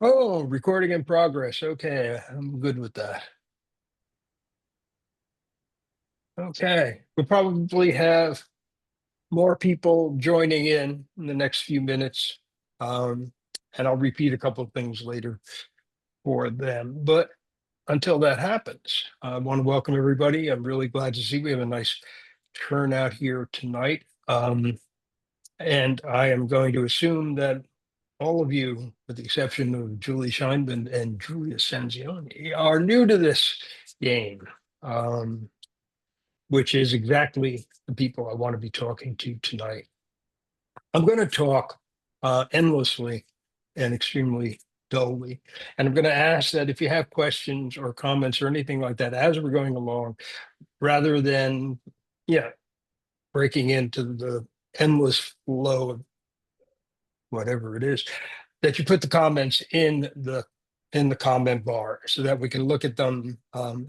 Oh, recording in progress. Okay, I'm good with that. Okay, we'll probably have more people joining in the next few minutes. Um, and I'll repeat a couple of things later for them. But until that happens, I want to welcome everybody. I'm really glad to see we have a nice turnout here tonight. And I am going to assume that all of you, with the exception of Julie Scheinman and Julia Sanzioni, are new to this game, um, which is exactly the people I want to be talking to tonight. I'm going to talk endlessly and extremely dully. And I'm going to ask that if you have questions or comments or anything like that as we're going along, rather than, yeah, breaking into the endless flow of whatever it is, that you put the comments in the comment bar so that we can look at them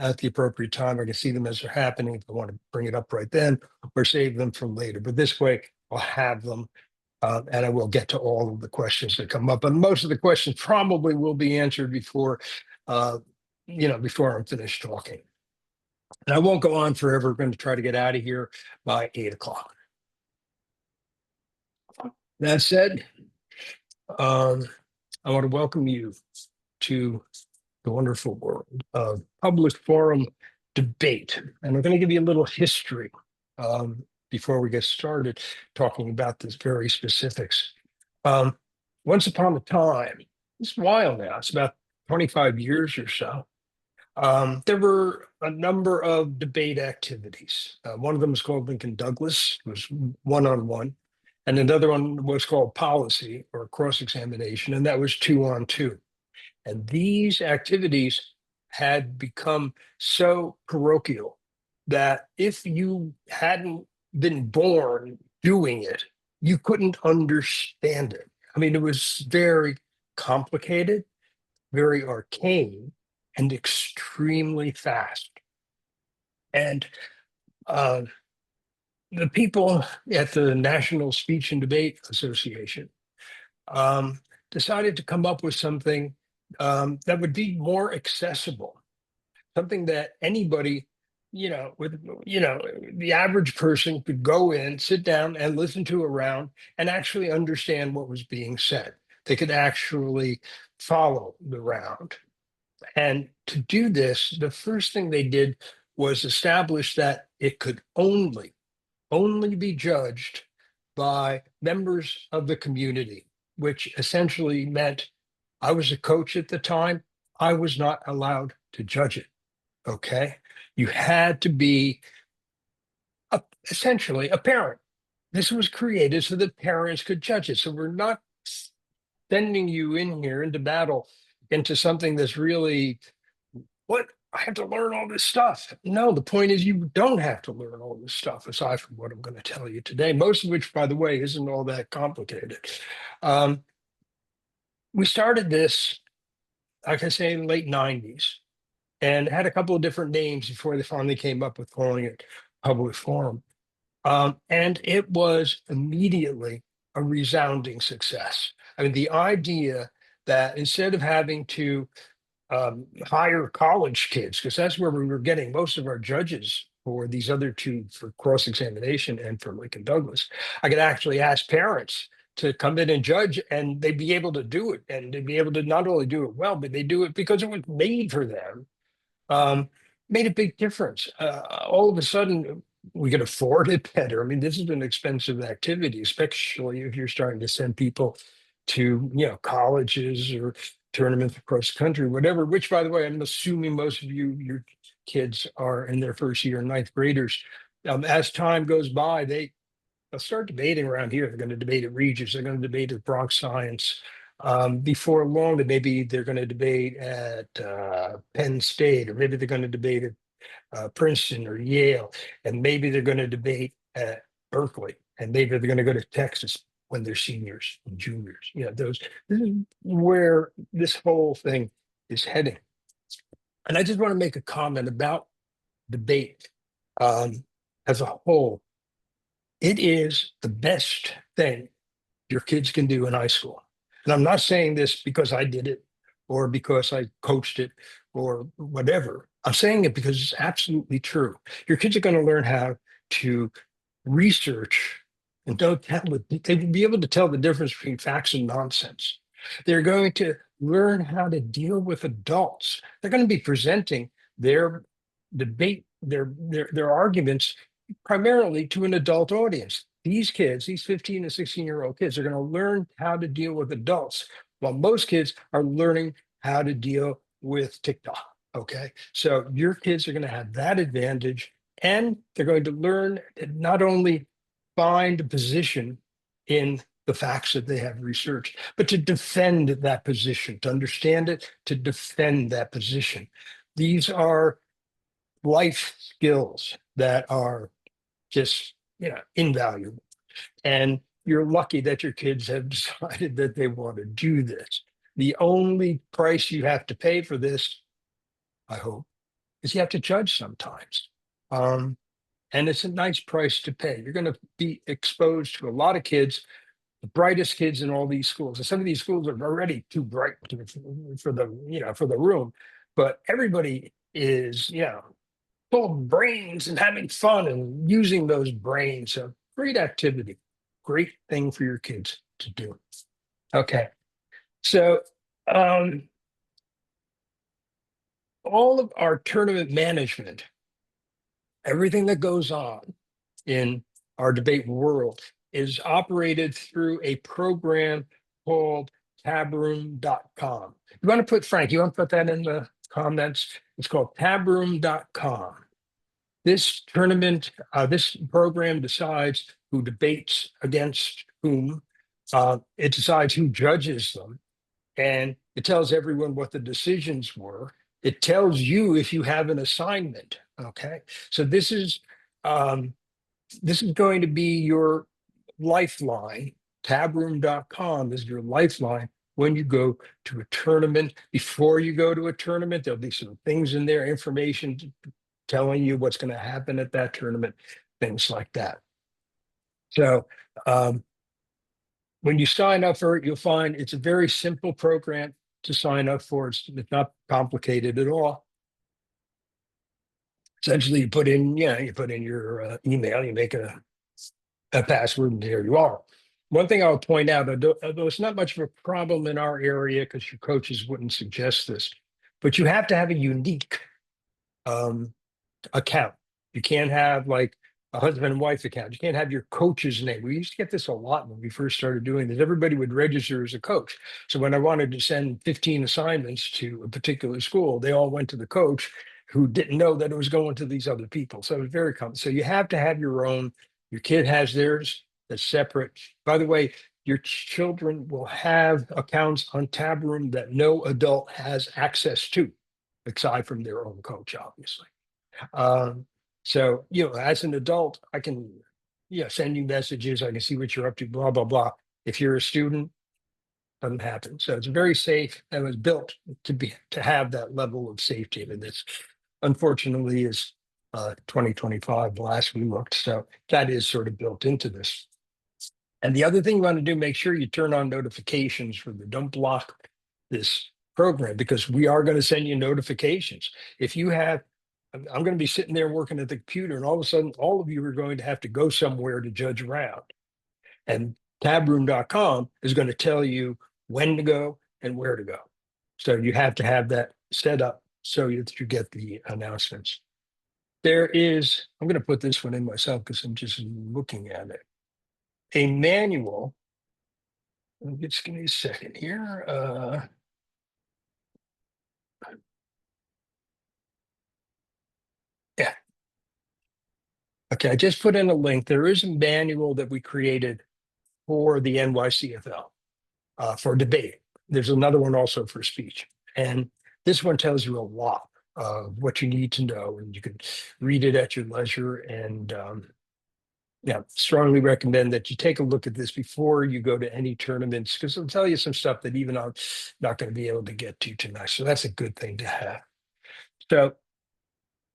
at the appropriate time. I can see them as they're happening if I want to bring it up right then or save them from later. But this way, I'll have them and I will get to all of the questions that come up. And most of the questions probably will be answered before, uh, before I'm finished talking. And I won't go on forever. We're going to try to get out of here by 8 o'clock. That said, um, I want to welcome you to the wonderful world of public forum debate. And I'm going to give you a little history before we get started talking about this very specifics. Um, Once upon a time, it's a while now, it's about 25 years or so, there were a number of debate activities. One of them was called Lincoln Douglas, it was one-on-one, and another one was called policy or cross-examination, and that was two-on-two. And these activities had become so parochial that if you hadn't been born doing it, you couldn't understand it. I mean, it was very complicated, very arcane, and extremely fast. And uh, the people at the National Speech and Debate Association um, decided to come up with something that would be more accessible, something that anybody, the average person could go in, sit down, and listen to a round and actually understand what was being said. They could actually follow the round. And to do this, the first thing they did was establish that it could only be judged by members of the community, which essentially meant I was a coach at the time. I was not allowed to judge it. Okay. You had to be essentially a parent. This was created so that parents could judge it. So we're not sending you in here into battle into something that's really what I have to learn all this stuff. No, the point is you don't have to learn all this stuff aside from what I'm going to tell you today, most of which, by the way, isn't all that complicated. Um, we started this, like I say, in the late 90s and had a couple of different names before they finally came up with calling it public forum. And it was immediately a resounding success. I mean, the idea that instead of having to hire college kids, because that's where we were getting most of our judges for these other two, for cross-examination and for Lincoln Douglas. I could actually ask parents to come in and judge, and they'd be able to do it. And they'd be able to not only do it well, but they do it because it was made for them. Um, Made a big difference. All of a sudden, we could afford it better. I mean, this is an expensive activity, especially if you're starting to send people to, colleges or tournaments across the country, whatever, which, by the way, I'm assuming most of you, your kids are in their first year, ninth graders. As time goes by, they'll start debating around here. They're going to debate at Regis. They're going to debate at Bronx Science. Before long, maybe they're going to debate at Penn State, or maybe they're going to debate at Princeton or Yale, and maybe they're going to debate at Berkeley, and maybe they're going to go to Texas when they're seniors and juniors. This is where this whole thing is heading. And I just want to make a comment about debate as a whole. It is the best thing your kids can do in high school. And I'm not saying this because I did it or because I coached it or whatever. I'm saying it because it's absolutely true. Your kids are going to learn how to research and don't tell, they will be able to tell the difference between facts and nonsense. They're going to learn how to deal with adults. They're going to be presenting their debate, their arguments primarily to an adult audience. These kids, these 15 and 16-year-old kids, are going to learn how to deal with adults, while most kids are learning how to deal with TikTok. Okay. So your kids are going to have that advantage, and they're going to learn to not only find a position in the facts that they have researched, but to defend that position, to understand it, to defend that position. These are life skills that are just, invaluable. And you're lucky that your kids have decided that they want to do this. The only price you have to pay for this, I hope, is you have to judge sometimes. Um, and it's a nice price to pay. You're going to be exposed to a lot of kids, the brightest kids in all these schools. And some of these schools are already too bright for the room, but everybody is, full of brains and having fun and using those brains. So great activity, great thing for your kids to do. Okay. So um, all of our tournament management, everything that goes on in our debate world is operated through a program called tabroom.com. You want to put, Frank, you want to put that in the comments? It's called tabroom.com. This tournament, this program decides who debates against whom. It decides who judges them, and it tells everyone what the decisions were. It tells you if you have an assignment. Okay, so this is going to be your lifeline. Tabroom.com is your lifeline when you go to a tournament. Before you go to a tournament, there'll be some things in there, information telling you what's going to happen at that tournament, things like that. So when you sign up for it, you'll find it's a very simple program to sign up for. It's not complicated at all. Essentially, you put in your email, you make a password, and there you are. One thing I'll point out, although it's not much of a problem in our area because your coaches wouldn't suggest this, but you have to have a unique account. You can't have like a husband and wife account. You can't have your coach's name. We used to get this a lot when we first started doing this. Everybody would register as a coach. So when I wanted to send 15 assignments to a particular school, they all went to the coach who didn't know that it was going to these other people. So it was very common. So you have to have your own. Your kid has theirs that's separate. By the way, your children will have accounts on Tabroom that no adult has access to, aside from their own coach, obviously. Um, so, as an adult, I can, send you messages. I can see what you're up to, blah, blah, blah. If you're a student, doesn't happen. So it's very safe and was built to have that level of safety. And this, unfortunately, is 2025, the last we looked. So that is sort of built into this. And the other thing you want to do, make sure you turn on notifications for the, don't block this program, because we are going to send you notifications. If you have, I'm going to be sitting there working at the computer, and all of a sudden, all of you are going to have to go somewhere to judge around. And tabroom.com is going to tell you when to go and where to go. So you have to have that set up so that you get the announcements. There is, I'm going to put this one in myself because I'm just looking at it. A manual. Just give me a second here. Yeah. Okay, I just put in a link. There is a manual that we created for the NYCFL for debate. There's another one also for speech. And this one tells you a lot of what you need to know, and you can read it at your leisure. And strongly recommend that you take a look at this before you go to any tournaments, because it'll tell you some stuff that even I'm not going to be able to get to tonight. So that's a good thing to have. So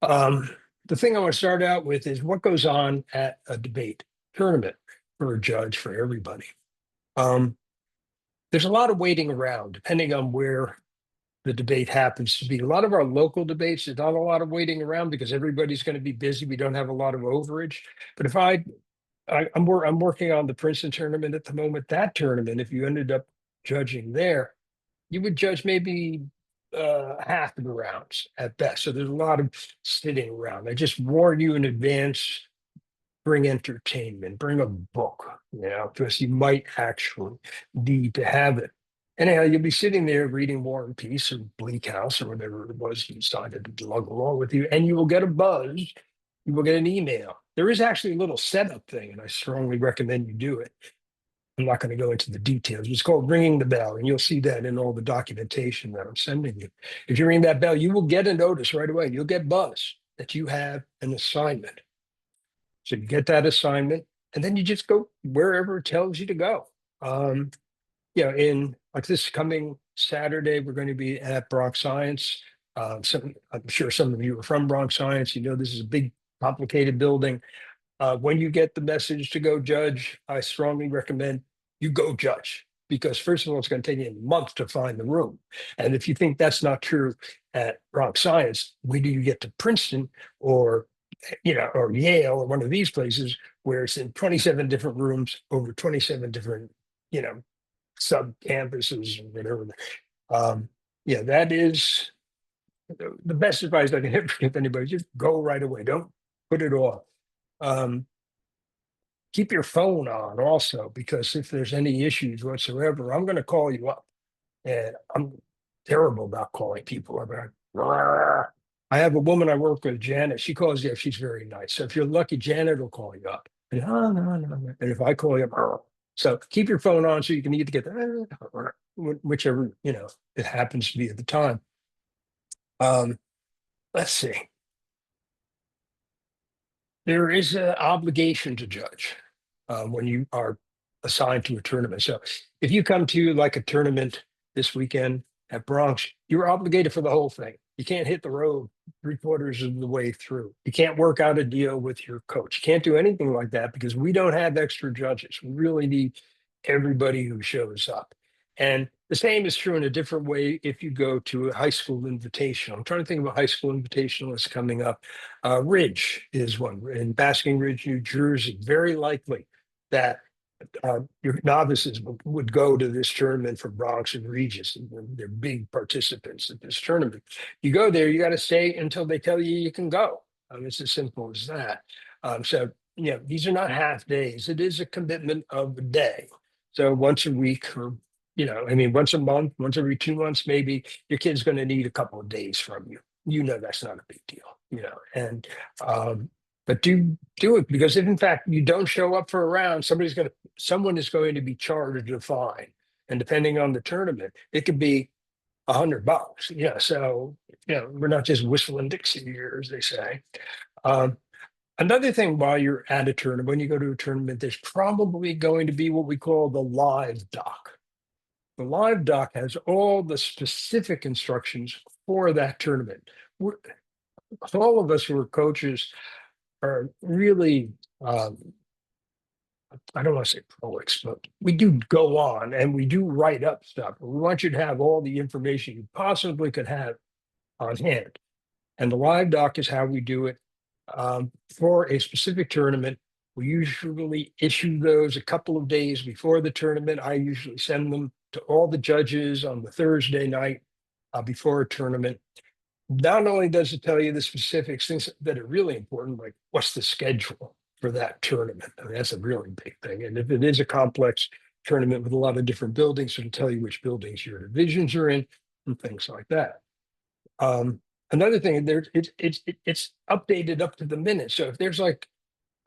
the thing I want to start out with is what goes on at a debate tournament for a judge, for everybody. there's a lot of waiting around, depending on where the debate happens to be. A lot of our local debates, there's not a lot of waiting around because everybody's going to be busy. We don't have a lot of overage. But if I'm working on the Princeton tournament at the moment. That tournament, if you ended up judging there, you would judge maybe half of the rounds at best. So there's a lot of sitting around. I just warn you in advance, bring entertainment, bring a book, because you might actually need to have it. Anyhow, you'll be sitting there reading War and Peace or Bleak House or whatever it was you decided to lug along with you, and you will get a buzz. You will get an email. There is actually a little setup thing, and I strongly recommend you do it. I'm not going to go into the details. It's called ringing the bell, and you'll see that in all the documentation that I'm sending you. If you ring that bell, you will get a notice right away. You'll get buzz that you have an assignment. So you get that assignment, and then you just go wherever it tells you to go. In like this coming Saturday, we're going to be at Bronx Science. I'm sure some of you are from Bronx Science. You know this is a big, complicated building. When you get the message to go judge, I strongly recommend you go judge because first of all, it's going to take you a month to find the room. And if you think that's not true at Bronx Science, wait till you get to Princeton or or Yale or one of these places where it's in 27 different rooms over 27 different, sub campuses or whatever. That is the best advice I can ever give anybody. Just go right away. Don't put it off. Keep your phone on also, because if there's any issues whatsoever, I'm going to call you up. And I'm terrible about calling people. I have a woman I work with, Janet. She calls you up. She's very nice. So if you're lucky, Janet will call you up. And, oh, no, no, no. And if I call you up, so keep your phone on so you can either get the, whichever, it happens to be at the time. Let's see. There is an obligation to judge when you are assigned to a tournament. So if you come to like a tournament this weekend at Bronx, you're obligated for the whole thing. You can't hit the road 3/4 of the way through. You can't work out a deal with your coach. You can't do anything like that because we don't have extra judges. We really need everybody who shows up. And the same is true in a different way if you go to a high school invitational. I'm trying to think of a high school invitational that's coming up. Ridge is one in Basking Ridge, New Jersey. Very likely that your novices would go to this tournament for Bronx and Regis. And they're big participants at this tournament. You go there, you got to stay until they tell you you can go. It's as simple as that. These are not half days. It is a commitment of a day. So once a week or once a month, once every 2 months, maybe your kid's going to need a couple of days from you. That's not a big deal, and but do it because if in fact you don't show up for a round, someone is going to be charged a fine. And depending on the tournament, it could be $100. Yeah. So, we're not just whistling Dixie here, as they say. Another thing while you're at a tournament, when you go to a tournament, there's probably going to be what we call the live doc. The live doc has all the specific instructions for that tournament. All of us who are coaches are really, I don't want to say prolix, but we do go on and we do write up stuff. We want you to have all the information you possibly could have on hand. And the live doc is how we do it for a specific tournament. We usually issue those a couple of days before the tournament. I usually send them to all the judges on the Thursday night before a tournament. Not only does it tell you the specifics, things that are really important, like what's the schedule for that tournament. That's a really big thing. And if it is a complex tournament with a lot of different buildings, it'll tell you which buildings your divisions are in and things like that. Another thing, it's updated up to the minute. So if there's like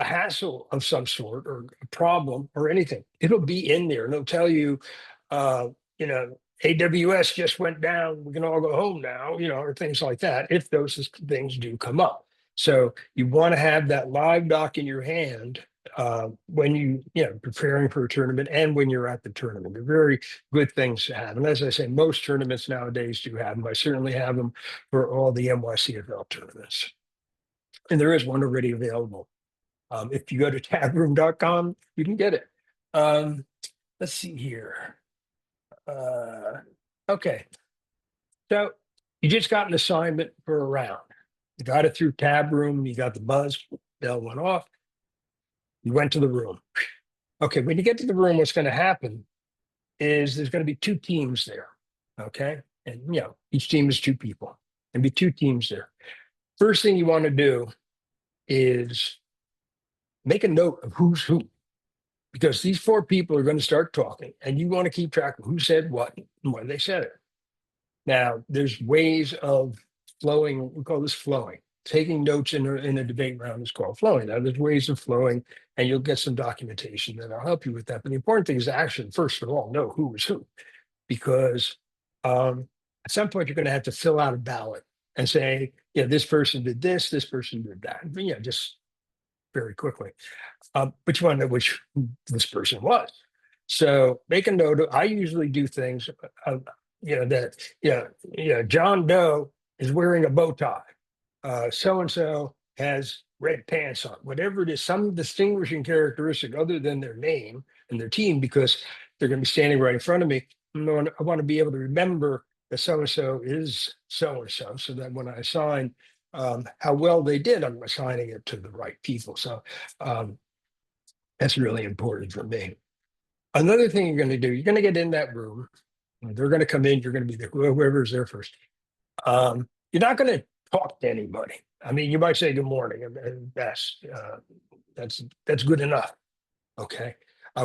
a hassle of some sort or a problem or anything, it'll be in there and it'll tell you, AWS just went down. We can all go home now, or things like that, if those things do come up. So you want to have that live doc in your hand when preparing for a tournament and when you're at the tournament. They're very good things to have. And as I say, most tournaments nowadays do have them. I certainly have them for all the NYCFL tournaments. And there is one already available. If you go to tabroom.com, you can get it. Let's see here. Okay. So you just got an assignment for a round. You got it through tab room. You got the buzz. Bell went off. You went to the room. Okay. When you get to the room, what's going to happen is there's going to be two teams there. Okay. And, each team is two people and be two teams there. First thing you want to do is make a note of who's who, because these four people are going to start talking and you want to keep track of who said what and when they said it. Now, there's ways of flowing. We call this flowing. Taking notes in a debate round is called flowing. Now, there's ways of flowing, and you'll get some documentation that'll help you with that. But the important thing is to actually, first of all, know who is who, because at some point you're going to have to fill out a ballot and say, this person did this person did that. Just very quickly. But you want to know who this person was. So make a note. I usually do things, that, John Doe is wearing a bow tie. So and so has red pants on. Whatever it is, some distinguishing characteristic other than their name and their team, because they're going to be standing right in front of me. I want to be able to remember that so and so is so and so, so that when I assign how well they did, I'm assigning it to the right people. So that's really important for me. Another thing you're going to do, you're going to get in that room. They're going to come in. You're going to be there, whoever's there first. You're not going to talk to anybody. I mean, you might say good morning, and that's good enough. Okay.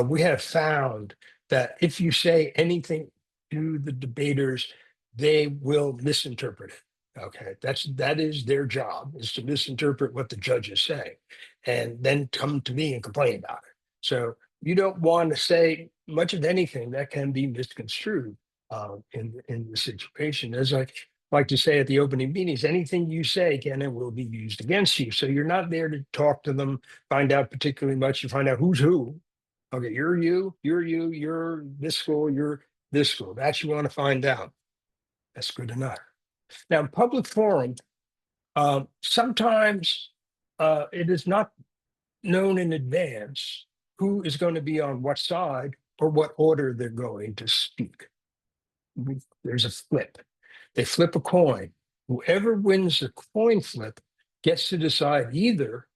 We have found that if you say anything to the debaters, they will misinterpret it. Okay, that is their job, is to misinterpret what the judges say and then come to me and complain about it. So you don't want to say much of anything that can be misconstrued in the situation. As I like to say at the opening meetings, anything you say can and will be used against you. So you're not there to talk to them, find out particularly much. You find out who's who. Okay, you're this school, you're this school. That you want to find out. That's good enough. Now, in public forum, sometimes it is not known in advance who is going to be on what side or what order they're going to speak. There's a flip. They flip a coin. Whoever wins the coin flip gets to decide either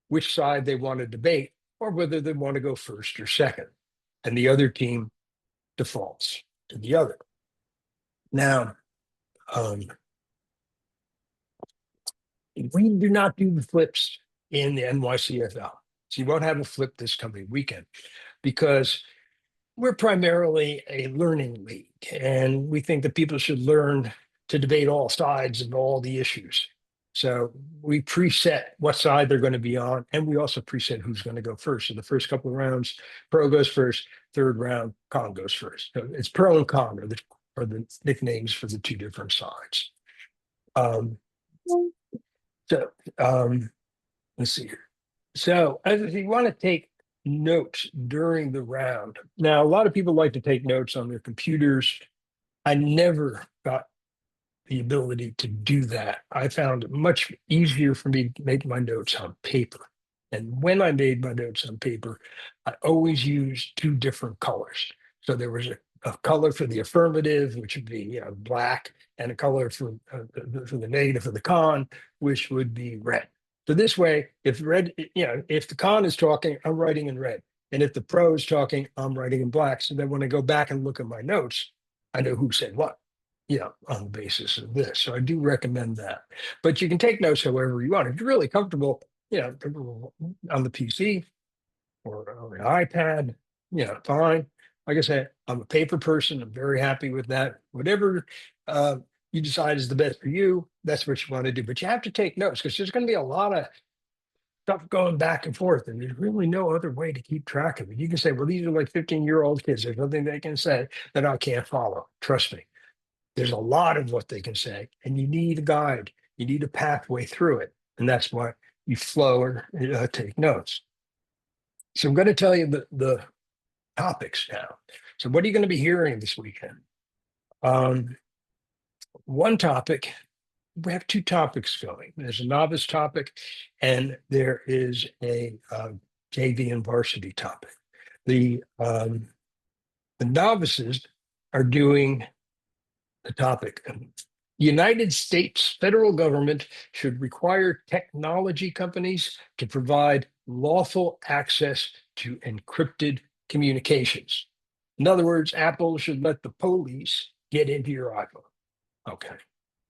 which side they want to debate or whether they want to go first or second. And the other team defaults to the other. Now, we do not do the flips in the NYCFL. So you won't have a flip this coming weekend because we're primarily a learning league, and we think that people should learn to debate all sides of all the issues. So we preset what side they're going to be on, and we also preset who's going to go first. So the first couple of rounds, pro goes first, third round, con goes first. So it's pro and con are the nicknames for the two different sides. Let's see here. So if you want to take notes during the round. Now, a lot of people like to take notes on their computers. I never got the ability to do that. I found it much easier for me to make my notes on paper. And when I made my notes on paper, I always used two different colors. So there was a color for the affirmative, which would be black, and a color for the negative for the con, which would be red. So this way, if the con is talking, I'm writing in red. And if the pro is talking, I'm writing in black. So then when I go back and look at my notes, I know who said what, on the basis of this. So I do recommend that. But you can take notes however you want. If you're really comfortable, on the PC or on the iPad, fine. Like I said, I'm a paper person. I'm very happy with that. Whatever you decide is the best for you, that's what you want to do. But you have to take notes because there's going to be a lot of stuff going back and forth, and there's really no other way to keep track of it. You can say, well, these are like 15-year-old kids. There's nothing they can say that I can't follow. Trust me. There's a lot of what they can say, and you need a guide. You need a pathway through it. And that's why you flow or take notes. So I'm going to tell you the topics now. So what are you going to be hearing this weekend? One topic, we have two topics going. There's a novice topic, and there is a JV and varsity topic. The novices are doing the topic. United States federal government should require technology companies to provide lawful access to encrypted communications. In other words, Apple should let the police get into your iPhone. Okay.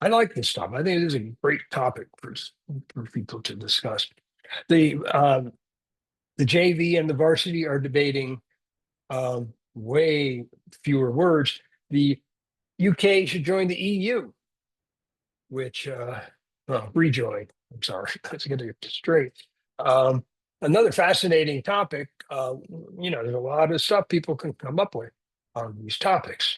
I like this stuff. I think it is a great topic for people to discuss. The JV and the varsity are debating way fewer words. The UK should join the EU, which, well, rejoin. I'm sorry, let's get it straight. Um, Another fascinating topic. There's a lot of stuff people can come up with on these topics.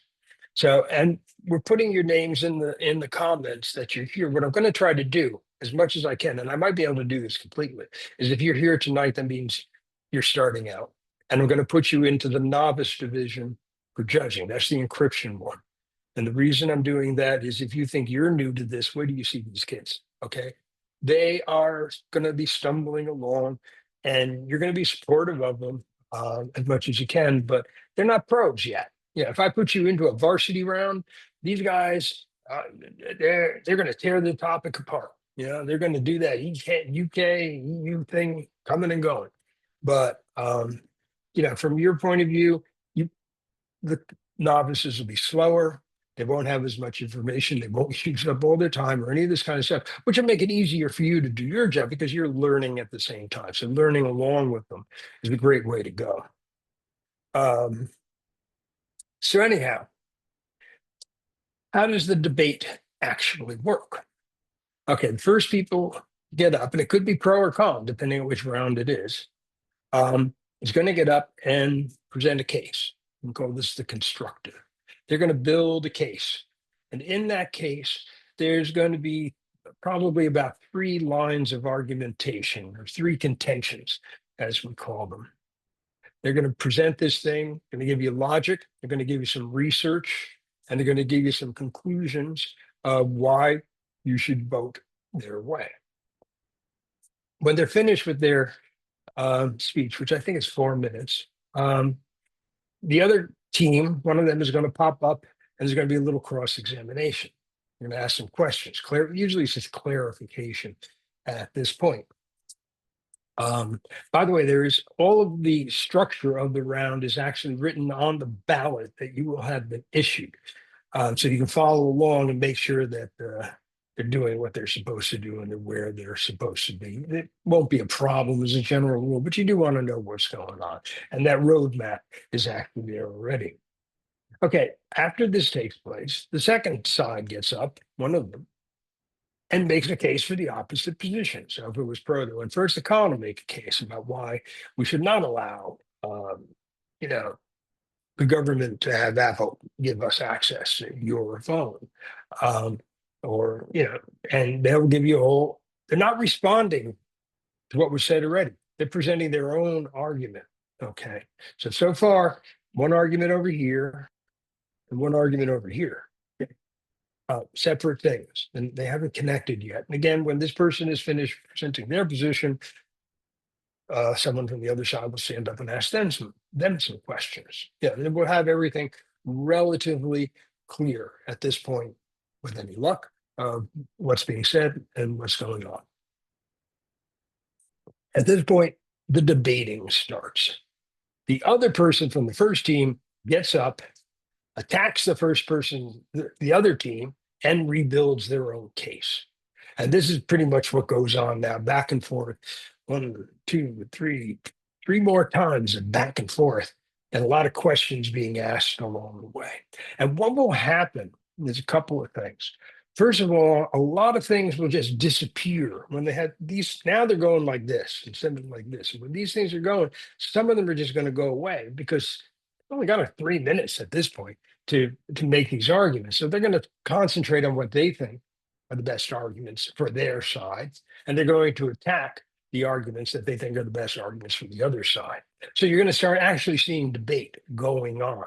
So, and we're putting your names in the comments that you're here. What I'm going to try to do as much as I can, and I might be able to do this completely, is if you're here tonight, that means you're starting out. And I'm going to put you into the novice division for judging. That's the encryption one. And the reason I'm doing that is if you think you're new to this, where do you see these kids? Okay. They are going to be stumbling along and you're going to be supportive of them as much as you can, but they're not pros yet. Yeah. If I put you into a varsity round, these guys, they're going to tear the topic apart. They're going to do that UK, EU thing coming and going. But, from your point of view, the novices will be slower. They won't have as much information. They won't use up all their time or any of this kind of stuff, which will make it easier for you to do your job because you're learning at the same time. So learning along with them is a great way to go. So anyhow, how does the debate actually work? Okay, the first people get up, and it could be pro or con, depending on which round it is going to get up and present a case. We call this the constructive. They're going to build a case. And in that case, there's going to be probably about 3 lines of argumentation or 3 contentions, as we call them. They're going to present this thing, going to give you logic, they're going to give you some research, and they're going to give you some conclusions of why you should vote their way. When they're finished with their speech, which I think is 4 minutes, the other team, one of them is going to pop up and there's going to be a little cross-examination. You're going to ask some questions. Usually it's just clarification at this point. By the way, there is all of the structure of the round is actually written on the ballot that you will have been issued. So you can follow along and make sure that they're doing what they're supposed to do and they're where they're supposed to be. It won't be a problem as a general rule, but you do want to know what's going on. And that roadmap is actually there already. Okay, after this takes place, the second side gets up, one of them, and makes a case for the opposite position. So if it was pro, they went first, the con will make a case about why we should not allow, the government to have Apple give us access to your phone. And they'll give you they're not responding to what was said already. They're presenting their own argument. Okay. So far, one argument over here and one argument over here. Separate things, and they haven't connected yet. And again, when this person is finished presenting their position, someone from the other side will stand up and ask them some questions. Yeah, then we'll have everything relatively clear at this point, with any luck, what's being said and what's going on. At this point, the debating starts. The other person from the first team gets up, attacks the first person, the other team, and rebuilds their own case. And this is pretty much what goes on now, back and forth, 1, 2, 3 more times of back and forth, and a lot of questions being asked along the way. And what will happen, there's a couple of things. First of all, a lot of things will just disappear when they had these. Now they're going like this instead of like this. And when these things are going, some of them are just going to go away because only got 3 minutes at this point to make these arguments. So they're going to concentrate on what they think are the best arguments for their side, and they're going to attack the arguments that they think are the best arguments for the other side. So you're going to start actually seeing debate going on.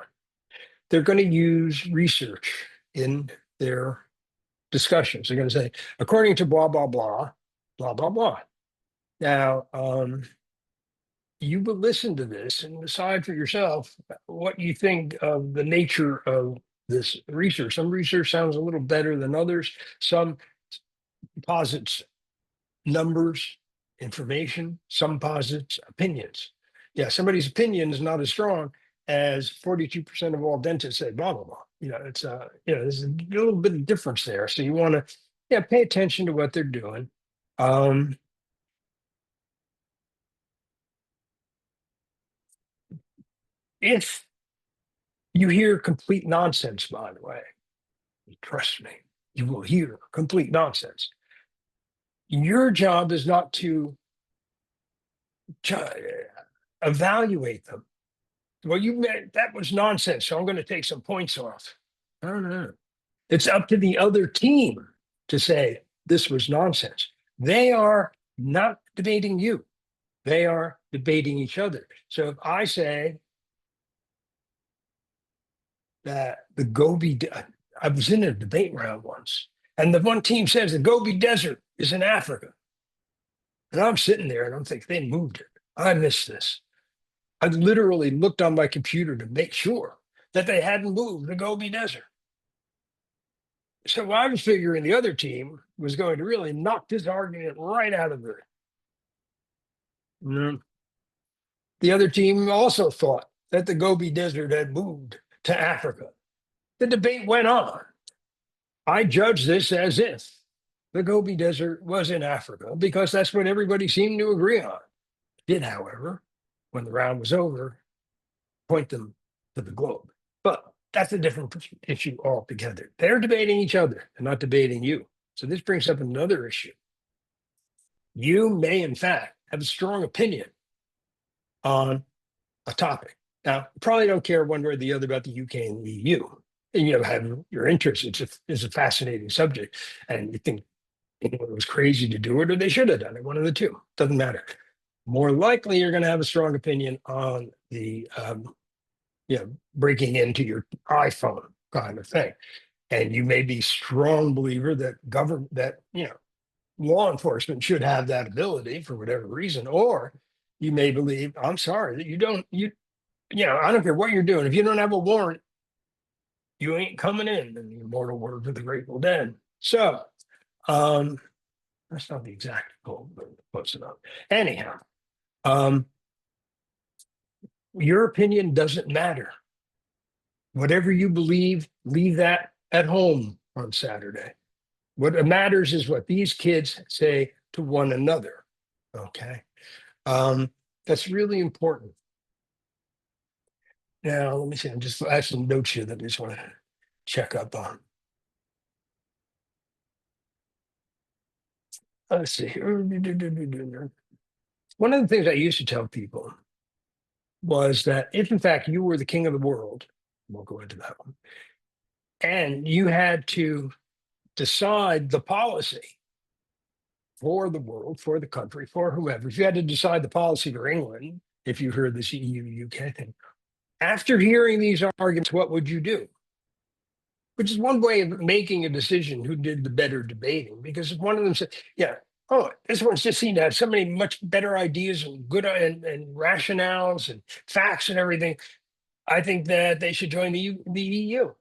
They're going to use research in their discussions. They're going to say, according to blah, blah, blah, blah, blah, blah. Now, you will listen to this and decide for yourself what you think of the nature of this research. Some research sounds a little better than others. Some posits numbers, information, some posits opinions. Yeah, somebody's opinion is not as strong as 42% of all dentists say, blah, blah, blah. There's a little bit of difference there. So you want to, yeah, pay attention to what they're doing. Um, if you hear complete nonsense, by the way, trust me, you will hear complete nonsense. Your job is not to evaluate them. Well, you meant that was nonsense, so I'm going to take some points off. I don't know. It's up to the other team to say this was nonsense. They are not debating you. They are debating each other. So if I say that the Gobi, I was in a debate round once, and the one team says the Gobi Desert is in Africa. And I'm sitting there and I'm thinking, they moved it. I missed this. I literally looked on my computer to make sure that they hadn't moved the Gobi Desert. So I was figuring the other team was going to really knock this argument right out of there. The other team also thought that the Gobi Desert had moved to Africa. The debate went on. I judged this as if the Gobi Desert was in Africa because that's what everybody seemed to agree on. Did, however, when the round was over, point them to the globe. But that's a different issue altogether. They're debating each other and not debating you. So this brings up another issue. You may, in fact, have a strong opinion on a topic. Now, you probably don't care one way or the other about the UK and the EU. And you have your interest. It's a fascinating subject. And you think it was crazy to do it, or they should have done it. One of the two. Doesn't matter. More likely, you're going to have a strong opinion on the breaking into your iPhone kind of thing. And you may be a strong believer that law enforcement should have that ability for whatever reason, or you may believe, I'm sorry, that I don't care what you're doing. If you don't have a warrant, you ain't coming in the immortal words of the Grateful Dead. So that's not the exact quote, but close enough. Anyhow, your opinion doesn't matter. Whatever you believe, leave that at home on Saturday. What matters is what these kids say to one another. Okay. That's really important. Now, let me see. I have some notes here that I just want to check up on. Let's see here. One of the things I used to tell people was that if, in fact, you were the king of the world, we'll go into that one, and you had to decide the policy for the world, for the country, for whoever, if you had to decide the policy for England, if you heard this EU, UK thing, after hearing these arguments, what would you do? Which is one way of making a decision who did the better debating, because if one of them said, yeah, oh, this one's just seemed to have so many much better ideas and good and rationales and facts and everything, I think that they should join the EU.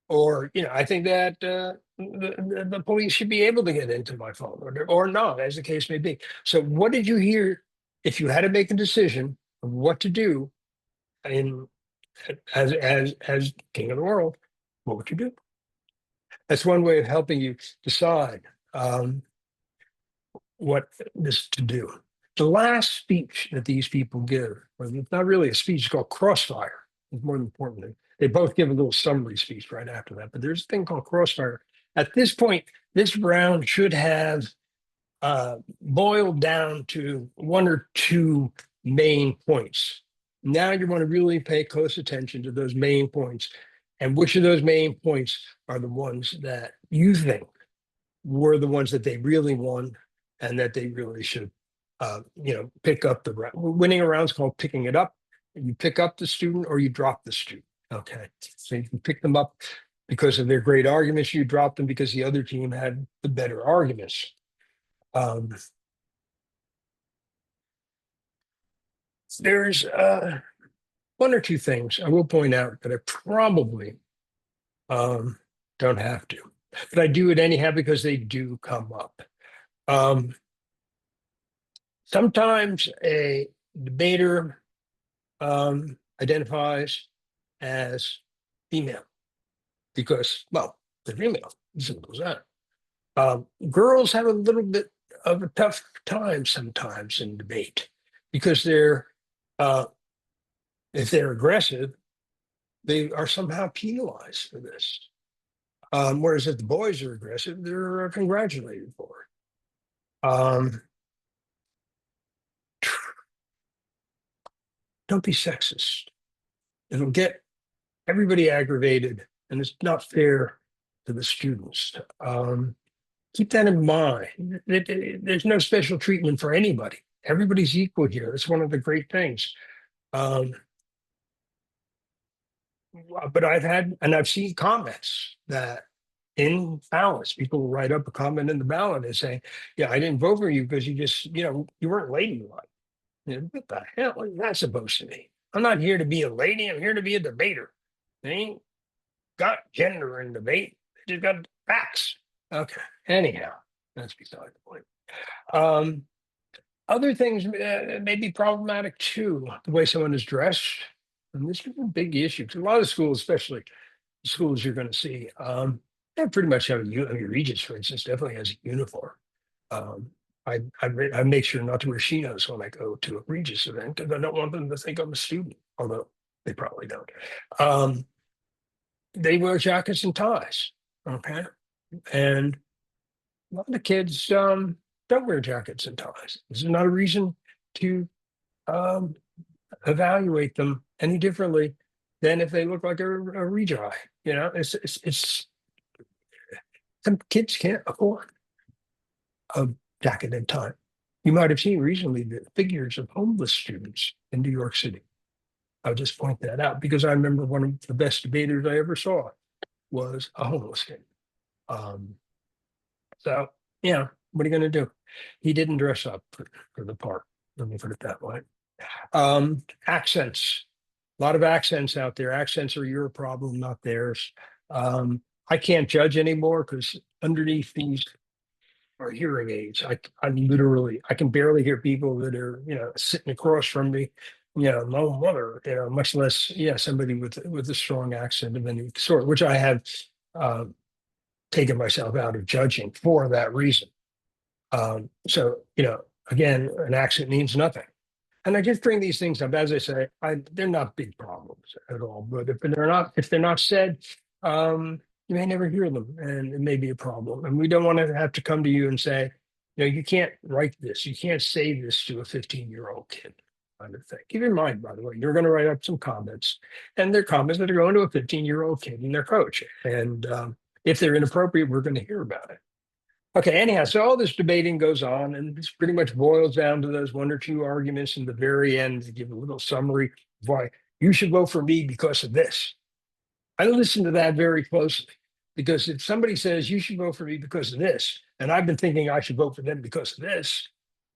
Or, I think that the police should be able to get into my phone or not, as the case may be. So what did you hear if you had to make a decision of what to do as king of the world? What would you do? That's one way of helping you decide what this to do. The last speech that these people give, or it's not really a speech, it's called crossfire. It's more important. They both give a little summary speech right after that, but there's a thing called crossfire. At this point, this round should have boiled down to one or two main points. Now you want to really pay close attention to those main points, and which of those main points are the ones that you think were the ones that they really won and that they really should pick up the round. Winning a round is called picking it up. You pick up the student or you drop the student. Okay. So you can pick them up because of their great arguments. You drop them because the other team had the better arguments. There's one or two things I will point out that I probably um, don't have to, but I do it anyhow because they do come up. Um, Sometimes a debater identifies as female because, well, they're female. Simple as that. Girls have a little bit of a tough time sometimes in debate because uh, if they're aggressive, they are somehow penalized for this. Whereas if the boys are aggressive, they're congratulated for it. Don't be sexist. It'll get everybody aggravated, and it's not fair to the students. Keep that in mind. There's no special treatment for anybody. Everybody's equal here. It's one of the great things. Um, but I've seen comments that in ballots, people will write up a comment in the ballot and say, "Yeah, I didn't vote for you because you just, you weren't ladylike." What the hell is that supposed to mean? I'm not here to be a lady. I'm here to be a debater. They ain't got gender in debate. They just got facts. Okay. Anyhow, that's beside the point. Um, Other things may be problematic too. The way someone is dressed, and this is a big issue because a lot of schools, especially the schools you're going to see, they pretty much have I mean, Regis, for instance, definitely has a uniform. Um, I make sure not to wear chinos when I go to a Regis event because I don't want them to think I'm a student, although they probably don't. Um, they wear jackets and ties, okay, and a lot of the kids don't wear jackets and ties. This is not a reason to um, evaluate them any differently than if they look like a rejai. It's some kids can't afford a jacket and tie. You might have seen recently the figures of homeless students in New York City. I'll just point that out because I remember one of the best debaters I ever saw was a homeless kid. Um, so, what are you going to do? He didn't dress up for the part. Let me put it that way. Accents. A lot of accents out there. Accents are your problem, not theirs. I can't judge anymore because underneath these are hearing aids. I can barely hear people that are, sitting across from me, no mother, much less, somebody with a strong accent of any sort, which I have uh, taken myself out of judging for that reason. So, again, an accent means nothing. And I just bring these things up, as I say, they're not big problems at all. But if they're not said, you may never hear them, and it may be a problem. And we don't want to have to come to you and say, you can't write this, you can't say this to a 15-year-old kid, kind of thing. Keep in mind, by the way, you're going to write up some comments, and they're comments that are going to a 15-year-old kid and their coach. And if they're inappropriate, we're going to hear about it. Okay, anyhow, so all this debating goes on, and this pretty much boils down to those one or two arguments in the very end to give a little summary of why you should vote for me because of this. I listen to that very closely because if somebody says you should vote for me because of this, and I've been thinking I should vote for them because of this,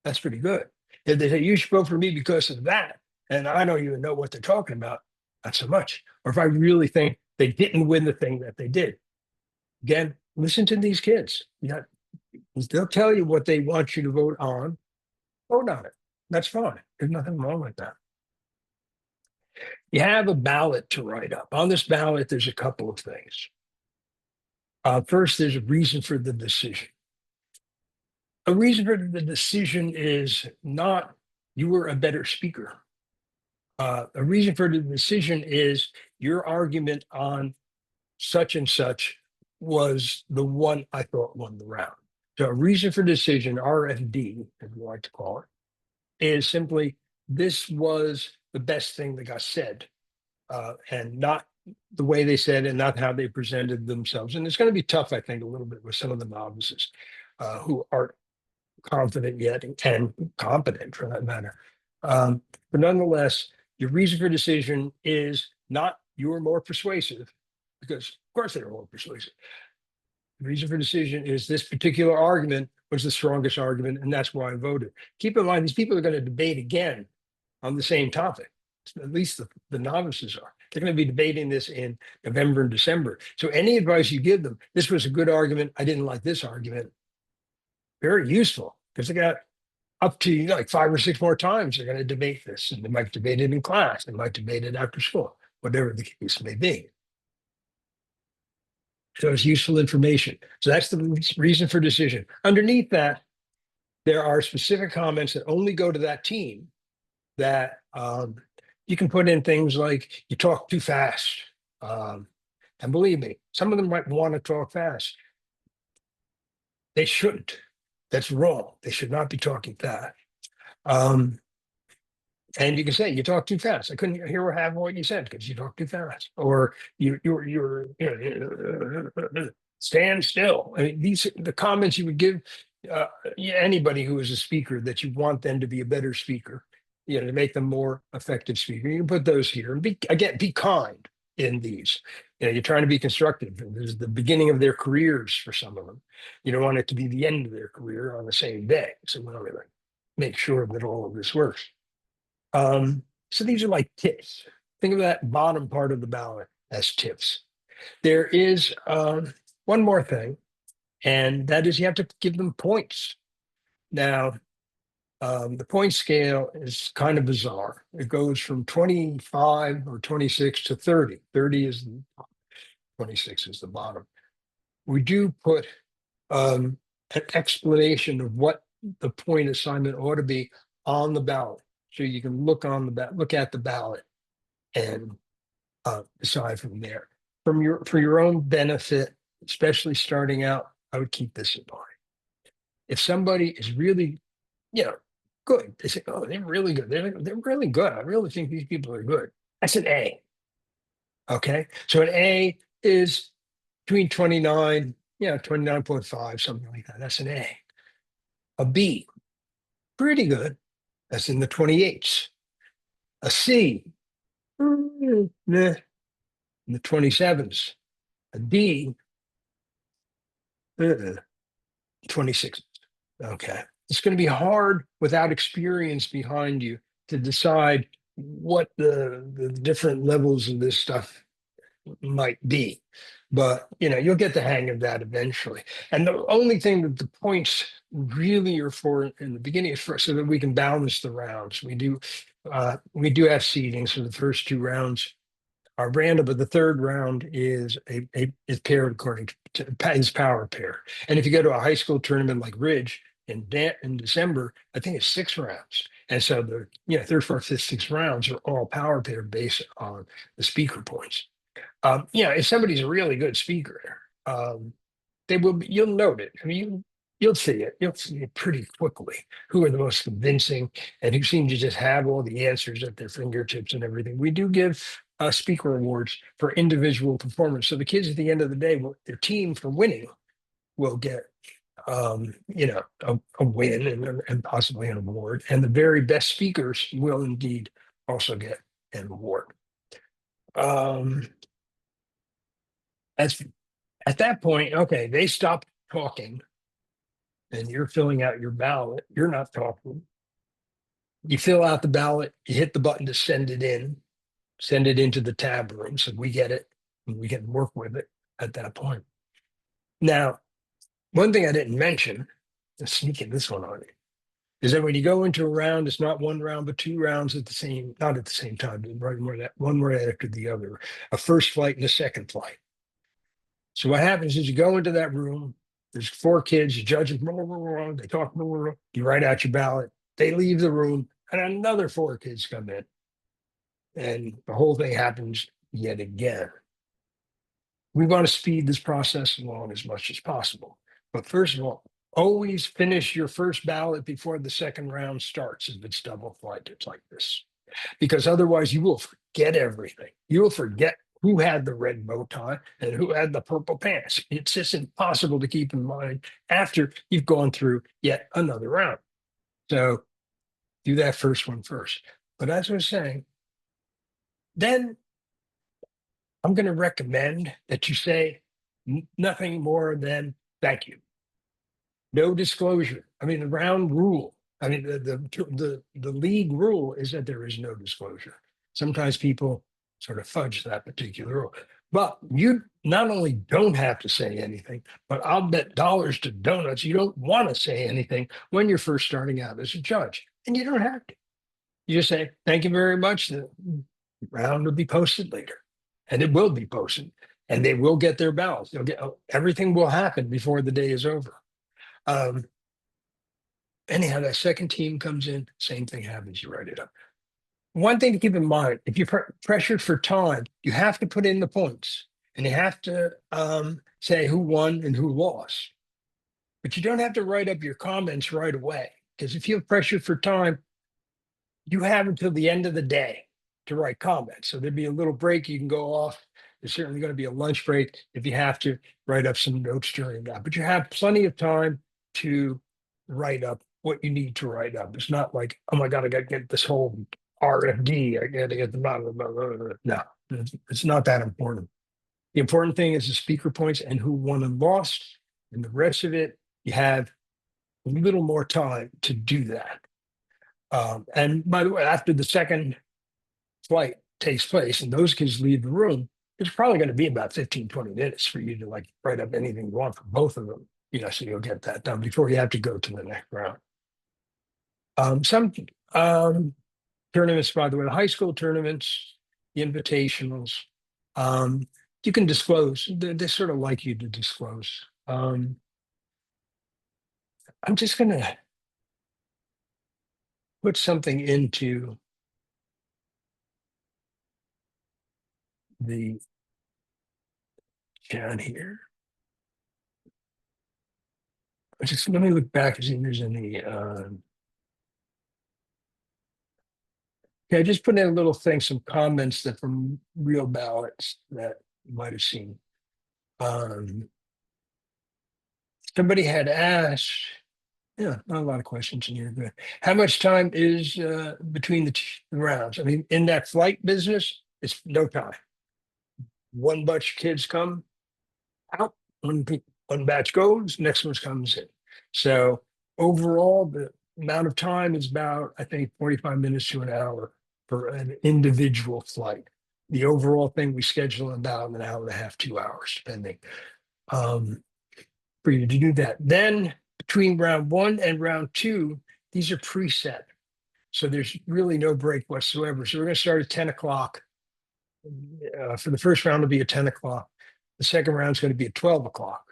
that's pretty good. If they say you should vote for me because of that, and I don't even know what they're talking about, not so much. Or if I really think they didn't win the thing that they did, again, listen to these kids. They'll tell you what they want you to vote on it. That's fine. There's nothing wrong with that. You have a ballot to write up. On this ballot, there's a couple of things. First, there's a reason for the decision. A reason for the decision is not you were a better speaker. A reason for the decision is your argument on such and such was the one I thought won the round. So a reason for decision, RFD, as we like to call it, is simply this was the best thing that got said, and not the way they said and not how they presented themselves. And it's going to be tough, I think, a little bit with some of the novices who aren't confident yet and competent for that matter. But nonetheless, your reason for decision is not you were more persuasive, because of course they were more persuasive. The reason for decision is this particular argument was the strongest argument, and that's why I voted. Keep in mind, these people are going to debate again on the same topic. At least the novices are. They're going to be debating this in November and December. So any advice you give them, this was a good argument, I didn't like this argument, very useful, because they got up to like 5 or 6 more times they're going to debate this. And they might debate it in class, they might debate it after school, whatever the case may be. So it's useful information. So that's the reason for decision. Underneath that, there are specific comments that only go to that team that you can put in things like you talk too fast. And believe me, some of them might want to talk fast. They shouldn't. That's wrong. They should not be talking fast. And you can say you talk too fast. I couldn't hear half of what you said because you talk too fast, or you're stand still. I mean, these the comments you would give anybody who is a speaker that you want them to be a better speaker, to make them more effective speaker. You can put those here and be kind in these. You're trying to be constructive. This is the beginning of their careers for some of them. You don't want it to be the end of their career on the same day. So we want to make sure that all of this works. So these are like tips. Think of that bottom part of the ballot as tips. There is one more thing, and that is you have to give them points. Now, the point scale is kind of bizarre. It goes from 25 or 26 to 30. 30 is the top, 26 is the bottom. We do put an explanation of what the point assignment ought to be on the ballot. So you can look at the ballot and decide from there. For your own benefit, especially starting out, I would keep this in mind. If somebody is really, good, they say, "Oh, they're really good. They're really good. I really think these people are good." That's an A. Okay, so an A is between 29, 29.5, something like that. That's an A. A B, pretty good. That's in the 28s. A C, in the 27s. A D, 26. Okay. It's going to be hard without experience behind you to decide what the different levels of this stuff might be. But you'll get the hang of that eventually. And the only thing that the points really are for in the beginning is for so that we can balance the rounds. We do have seeding, so the first 2 rounds are random, but the third round is is paired according to is power pair. And if you go to a high school tournament like Ridge in December, I think it's 6 rounds. And so the third, fourth, fifth, sixth rounds are all power pair based on the speaker points. If somebody's a really good speaker, you'll note it. I mean, you'll see it. You'll see it pretty quickly who are the most convincing and who seem to just have all the answers at their fingertips and everything. We do give speaker awards for individual performance. So the kids at the end of the day, their team for winning will get, a win and possibly an award. And the very best speakers will indeed also get an award. At that point, okay, they stop talking and you're filling out your ballot. You're not talking. You fill out the ballot, you hit the button to send it into the tab room. So we get it and we can work with it at that point. Now, one thing I didn't mention, just sneaking this one on you, is that when you go into a round, it's not 1 round, but 2 rounds not at the same time, one right after the other, a first flight and a second flight. So what happens is you go into that room, there's 4 kids, you judge them, they talk, you write out your ballot, they leave the room, and another 4 kids come in. And the whole thing happens yet again. We want to speed this process along as much as possible. But first of all, always finish your first ballot before the second round starts if it's double flight. It's like this. Because otherwise you will forget everything. You will forget who had the red bow tie and who had the purple pants. It's just impossible to keep in mind after you've gone through yet another round. So do that first one first. But as I was saying, then I'm going to recommend that you say nothing more than thank you. No disclosure. I mean, the round rule I mean, the league rule is that there is no disclosure. Sometimes people sort of fudge that particular rule. But you not only don't have to say anything, but I'll bet dollars to donuts you don't want to say anything when you're first starting out as a judge. And you don't have to. You just say, thank you very much. The round will be posted later. And it will be posted. And they will get their ballots. They'll get everything will happen before the day is over. Um, Anyhow, that second team comes in, same thing happens. You write it up. One thing to keep in mind, if you're pressured for time, you have to put in the points and you have to say who won and who lost. But you don't have to write up your comments right away because if you have pressured for time, you have until the end of the day to write comments. So there'd be a little break. You can go off. There's certainly going to be a lunch break if you have to write up some notes during that. But you have plenty of time to write up what you need to write up. It's not like, oh my God, I got to get this whole RFD. I got to get the blah, blah, blah, blah, blah. No, it's not that important. The important thing is the speaker points and who won and lost. And the rest of it, you have a little more time to do that. And by the way, after the second flight takes place and those kids leave the room, it's probably going to be about 15, 20 minutes for you to like write up anything you want for both of them. So you'll get that done before you have to go to the next round. Some tournaments, by the way, the high school tournaments, the invitationals, you can disclose. They sort of like you to disclose. I'm just going to put something into the chat here. Just let me look back and see if there's any. Yeah, I just put in a little thing, some comments that from real ballots that you might have seen. Somebody had asked, yeah, not a lot of questions in here, but how much time is between the rounds? I mean, in that flight business, it's no time. One batch of kids come out, one batch goes, next one comes in. So overall, the amount of time is about, I think, 45 minutes to an hour for an individual flight. The overall thing we schedule about an hour and a half, 2 hours, depending, for you to do that. Then between round one and round two, these are preset. So there's really no break whatsoever. So we're going to start at 10 o'clock. For the first round, it'll be at 10 o'clock. The second round is going to be at 12 o'clock.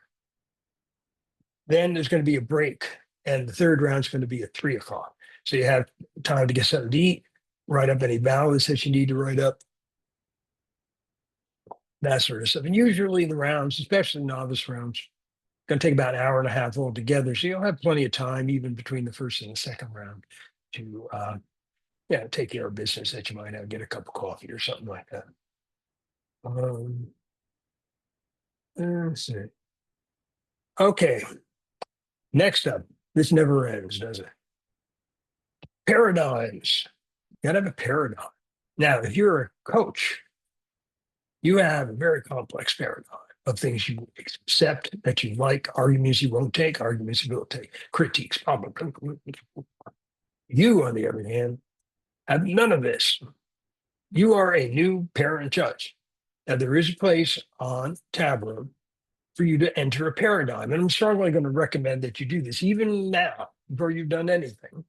Then there's going to be a break. And the third round is going to be at 3 o'clock. So you have time to get something to eat, write up any ballots that you need to write up, that sort of stuff. And usually the rounds, especially novice rounds, going to take about an hour and a half altogether. So you'll have plenty of time, even between the first and the second round, to take care of business that you might have, get a cup of coffee or something like that. Let's see. Okay. Next up, this never ends, does it? Paradigms. You got to have a paradigm. Now, if you're a coach, you have a very complex paradigm of things you accept, that you like, arguments you won't take, arguments you will take, critiques, blah, blah, blah, blah. You, on the other hand, have none of this. You are a new parent judge. Now, there is a place on Tabroom for you to enter a paradigm. And I'm strongly going to recommend that you do this, even now, before you've done anything.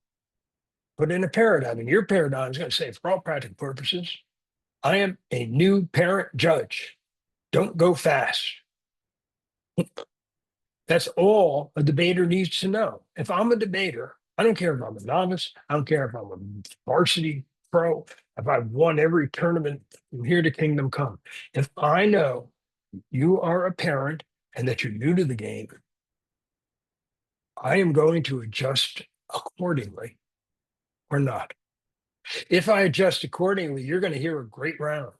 Put in a paradigm, and your paradigm is going to say, for all practical purposes, I am a new parent judge. Don't go fast. That's all a debater needs to know. If I'm a debater, I don't care if I'm a novice, I don't care if I'm a varsity pro, if I've won every tournament from here to Kingdom Come. If I know you are a parent and that you're new to the game, I am going to adjust accordingly or not. If I adjust accordingly, you're going to hear a great round.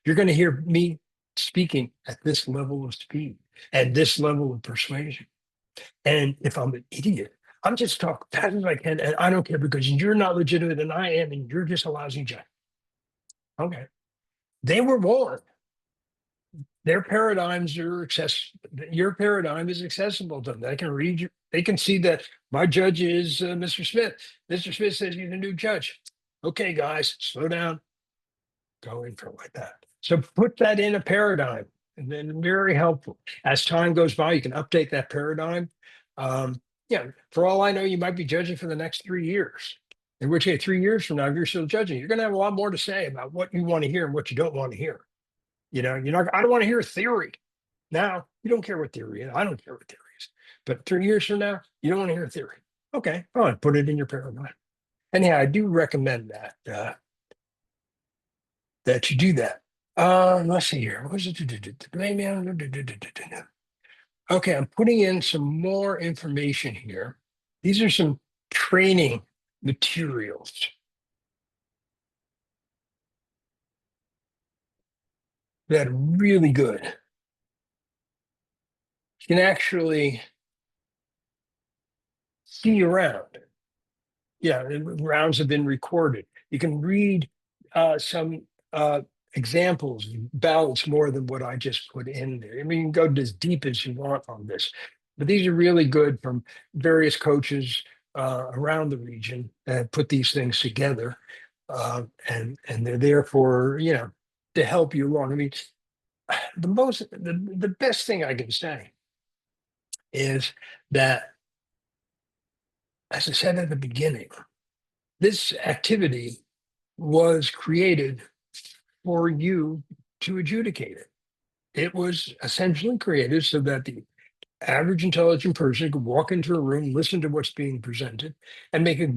You're going to hear me speaking at this level of speed and this level of persuasion. And if I'm an idiot, I'm just talking fast as I can, and I don't care because you're not legitimate and I am, and you're just a lousy judge. Okay. They were warned. their paradigms are accessible. Your paradigm is accessible to them. They can read you. They can see that my judge is Mr. Smith. Mr. Smith says he's a new judge. Okay, guys, slow down. Go in for like that. So put that in a paradigm, and then very helpful. As time goes by, you can update that paradigm. Um, yeah, for all I know, you might be judging for the next 3 years. In which case, 3 years from now, if you're still judging, you're going to have a lot more to say about what you want to hear and what you don't want to hear. You're not. I don't want to hear theory. Now you don't care what theory is. I don't care what theory is. But 3 years from now, you don't want to hear theory. Okay, fine. Put it in your paradigm. And yeah, I do recommend that you do that. Let's see here. What is it? Okay, I'm putting in some more information here. These are some training materials that are really good. You can actually see around. Yeah, rounds have been recorded. You can read some examples, ballots more than what I just put in there. I mean, you can go as deep as you want on this, but these are really good from various coaches around the region that put these things together, and they're there for to help you along. I mean, the best thing I can say is that, as I said at the beginning, this activity was created for you to adjudicate it. It was essentially created so that the average intelligent person could walk into a room, listen to what's being presented, and make a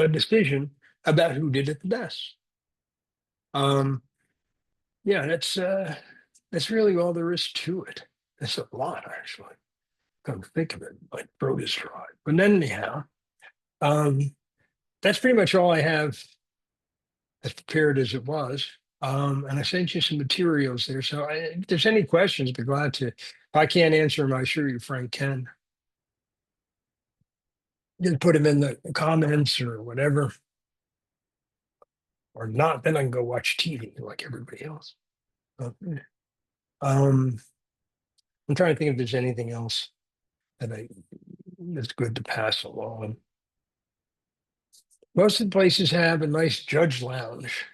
decision about who did it the best. Um, yeah, that's really all there is to it. That's a lot, actually. Come to think of it, like throat is dry. But anyhow, um, that's pretty much all I have as prepared as it was. And I sent you some materials there. So if there's any questions, I'd be glad to. If I can't answer them, I assure you Frank can. Just put them in the comments or whatever. Or not, then I can go watch TV like everybody else. Okay. Um, I'm trying to think if there's anything else that's good to pass along. Most of the places have a nice judge lounge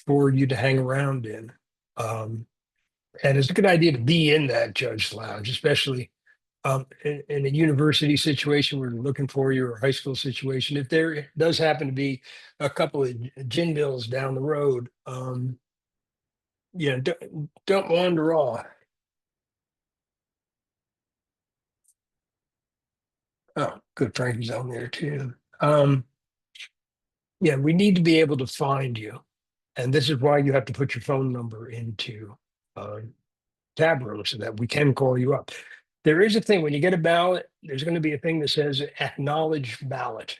for you to hang around in. Um, and it's a good idea to be in that judge lounge, especially in a university situation where they're looking for you, or a high school situation. If there does happen to be a couple of gin bills down the road, don't wander off. Oh, good, Frankie's on there too. Yeah, we need to be able to find you, and this is why you have to put your phone number into uh, tab room so that we can call you up. There is a thing when you get a ballot, there's going to be a thing that says acknowledge ballot.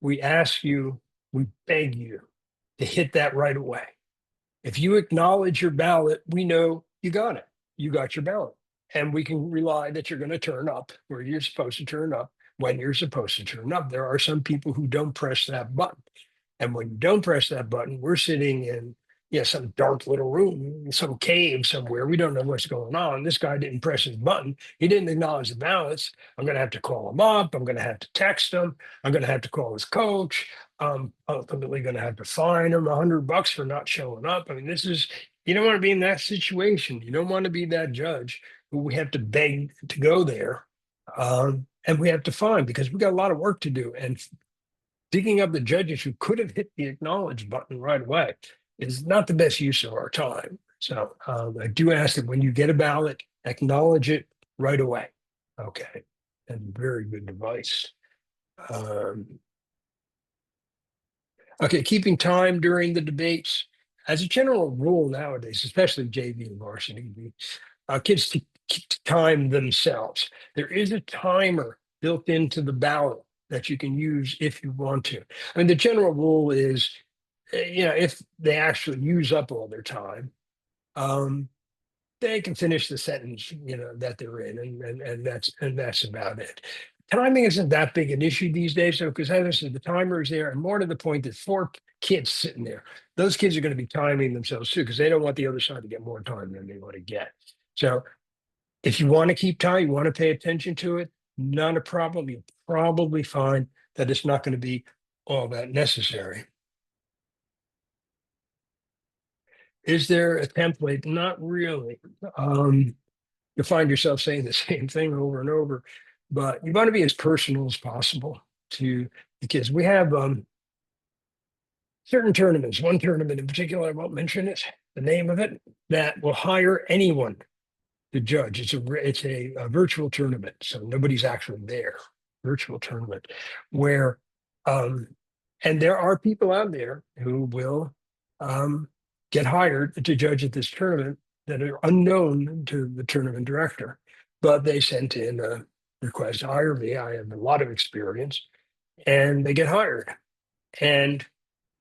We ask you, we beg you to hit that right away. If you acknowledge your ballot, we know you got it. You got your ballot. And we can rely that you're going to turn up where you're supposed to turn up when you're supposed to turn up. There are some people who don't press that button. And when you don't press that button, we're sitting in some dark little room, some cave somewhere. We don't know what's going on. This guy didn't press his button. He didn't acknowledge the ballots. I'm going to have to call him up. I'm going to have to text him. I'm going to have to call his coach. I'm ultimately going to have to fine him $100 for not showing up. I mean, you don't want to be in that situation. You don't want to be that judge who we have to beg to go there. And we have to fine because we got a lot of work to do. And digging up the judges who could have hit the acknowledge button right away is not the best use of our time. So I do ask that when you get a ballot, acknowledge it right away. Okay. And very good advice. Okay, keeping time during the debates. As a general rule nowadays, especially JV and varsity, kids time themselves. There is a timer built into the ballot that you can use if you want to. I mean, the general rule is, if they actually use up all their time, they can finish the sentence, that they're in, and that's about it. timing isn't that big an issue these days. So, because as I said, the timer is there, and more to the point, there's four kids sitting there. Those kids are going to be timing themselves too, because they don't want the other side to get more time than they want to get. So, if you want to keep time, you want to pay attention to it, not a problem. You'll probably find that it's not going to be all that necessary. Is there a template? Not really. You'll find yourself saying the same thing over and over, but you want to be as personal as possible to the kids. We have certain tournaments, one tournament in particular, I won't mention it, the name of it, that will hire anyone to judge. It's a virtual tournament, so nobody's actually there. Virtual tournament where, um, and there are people out there who will um, get hired to judge at this tournament that are unknown to the tournament director, but they sent in a request to hire me. I have a lot of experience, and they get hired. And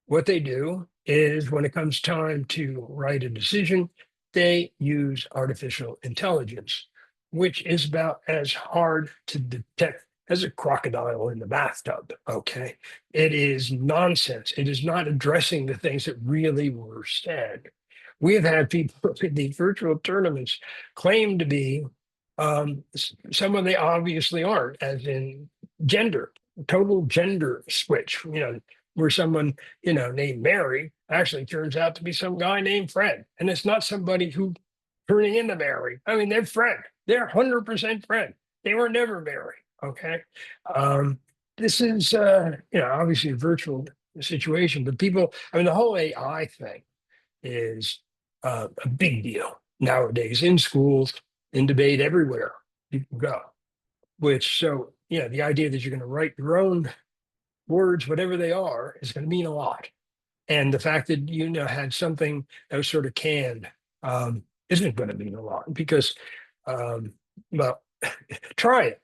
what they do is when it comes time to write a decision, they use artificial intelligence, which is about as hard to detect as a crocodile in the bathtub. Okay. It is nonsense. It is not addressing the things that really were said. We have had people in these virtual tournaments claim to be someone they obviously aren't, as in gender, total gender switch. Where someone, named Mary actually turns out to be some guy named Fred. And it's not somebody who turning into Mary. I mean, they're Fred. They're 100% Fred. They were never Mary. Okay. This is, obviously a virtual situation, but people, I mean, the whole AI thing is a big deal nowadays in schools, in debate, everywhere people go. The idea that you're going to write your own words, whatever they are, is going to mean a lot. And the fact that had something that was sort of canned isn't going to mean a lot because, well, try it.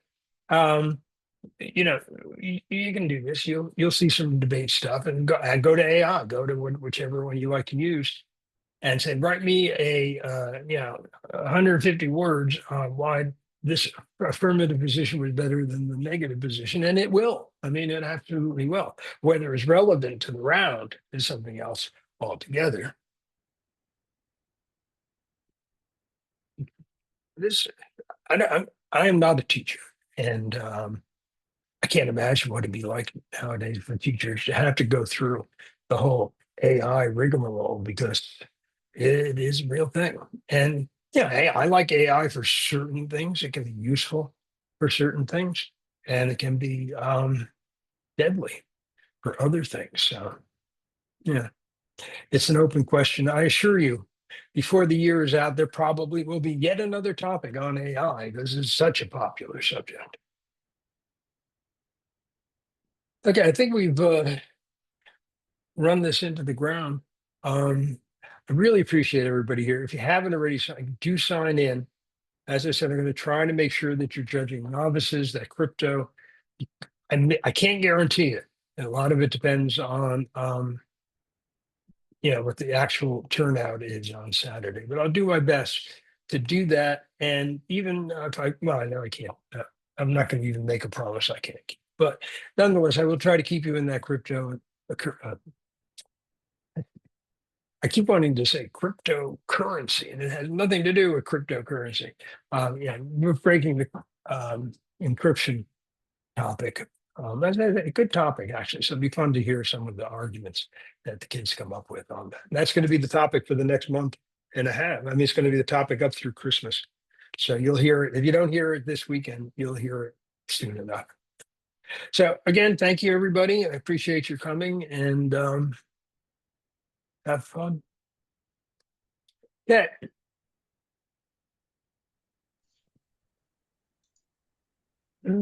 You can do this. You'll see some debate stuff and go to AI, go to whichever one you like to use, and say, write me 150 words on why this affirmative position was better than the negative position, and it will. I mean, it absolutely will. Whether it's relevant to the round is something else altogether. This, I am not a teacher, and I can't imagine what it'd be like nowadays for teachers to have to go through the whole AI rigmarole because it is a real thing. And yeah, I like AI for certain things. It can be useful for certain things, and it can be deadly for other things. So yeah, it's an open question. I assure you, before the year is out, there probably will be yet another topic on AI because it's such a popular subject. Okay, I think we've run this into the ground. I really appreciate everybody here. If you haven't already, do sign in. As I said, I'm going to try to make sure that you're judging novices, that crypto. I can't guarantee it. And a lot of it depends on, what the actual turnout is on Saturday. But I'll do my best to do that. And even if I know I can't. I'm not going to even make a promise I can't keep. But nonetheless, I will try to keep you in that crypto. I keep wanting to say cryptocurrency, and it has nothing to do with cryptocurrency. Yeah, we're breaking the encryption topic. That's a good topic, actually. So it'll be fun to hear some of the arguments that the kids come up with on that. And that's going to be the topic for the next month and a half. I mean, it's going to be the topic up through Christmas. So you'll hear it. If you don't hear it this weekend, you'll hear it soon enough. So again, thank you, everybody. I appreciate your coming and have fun. Yeah.